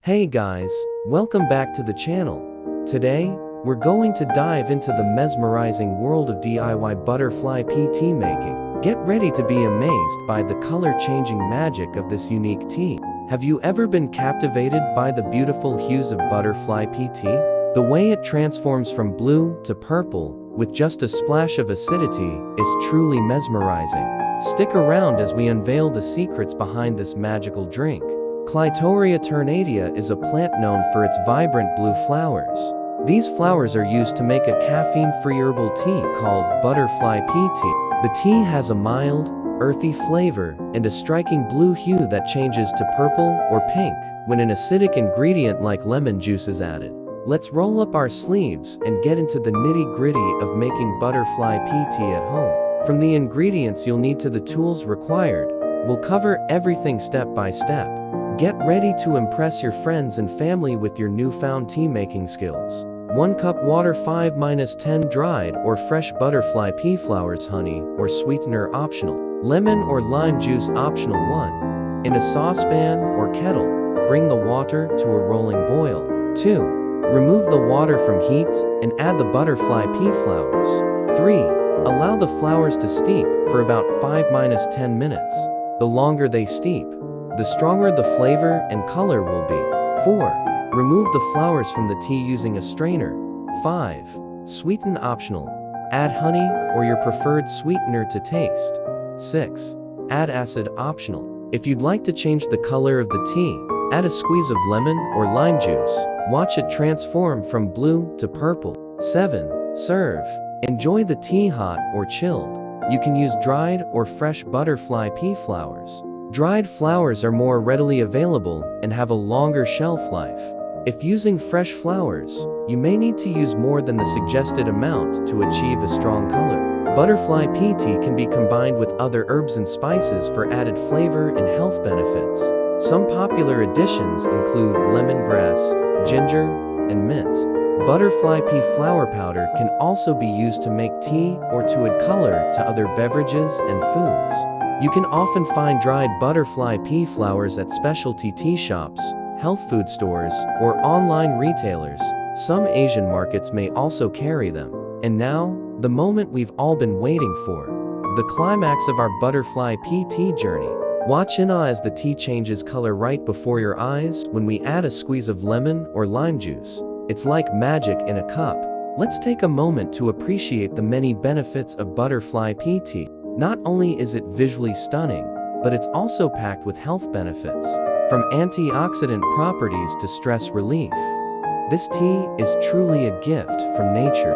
Hey guys, welcome back to the channel. Today, we're going to dive into the mesmerizing world of DIY butterfly pea tea making. Get ready to be amazed by the color-changing magic of this unique tea. Have you ever been captivated by the beautiful hues of butterfly pea tea? The way it transforms from blue to purple, with just a splash of acidity, is truly mesmerizing. Stick around as we unveil the secrets behind this magical drink. Clitoria ternatia is a plant known for its vibrant blue flowers. These flowers are used to make a caffeine-free herbal tea called butterfly pea tea. The tea has a mild, earthy flavor and a striking blue hue that changes to purple or pink when an acidic ingredient like lemon juice is added. Let's roll up our sleeves and get into the nitty-gritty of making butterfly pea tea at home. From the ingredients you'll need to the tools required, we'll cover everything step by step. Get ready to impress your friends and family with your newfound tea-making skills. 1 cup water, 5-10 dried or fresh butterfly pea flowers, honey or sweetener optional. Lemon or lime juice optional. 1. In a saucepan or kettle, bring the water to a rolling boil. 2. Remove the water from heat and add the butterfly pea flowers. 3. Allow the flowers to steep for about 5-10 minutes. The longer they steep, the stronger the flavor and color will be. 4. Remove the flowers from the tea using a strainer. 5. Sweeten optional. Add honey or your preferred sweetener to taste. 6. Add acid optional. If you'd like to change the color of the tea, add a squeeze of lemon or lime juice. Watch it transform from blue to purple. 7. Serve. Enjoy the tea hot or chilled. You can use dried or fresh butterfly pea flowers. Dried flowers are more readily available and have a longer shelf life. If using fresh flowers, you may need to use more than the suggested amount to achieve a strong color. Butterfly pea tea can be combined with other herbs and spices for added flavor and health benefits. Some popular additions include lemongrass, ginger, and mint. Butterfly pea flower powder can also be used to make tea or to add color to other beverages and foods. You can often find dried butterfly pea flowers at specialty tea shops, health food stores, or online retailers. Some Asian markets may also carry them. And now, the moment we've all been waiting for. The climax of our butterfly pea tea journey. Watch in awe as the tea changes color right before your eyes when we add a squeeze of lemon or lime juice. It's like magic in a cup. Let's take a moment to appreciate the many benefits of butterfly pea tea. Not only is it visually stunning, but it's also packed with health benefits. From antioxidant properties to stress relief. This tea is truly a gift from nature.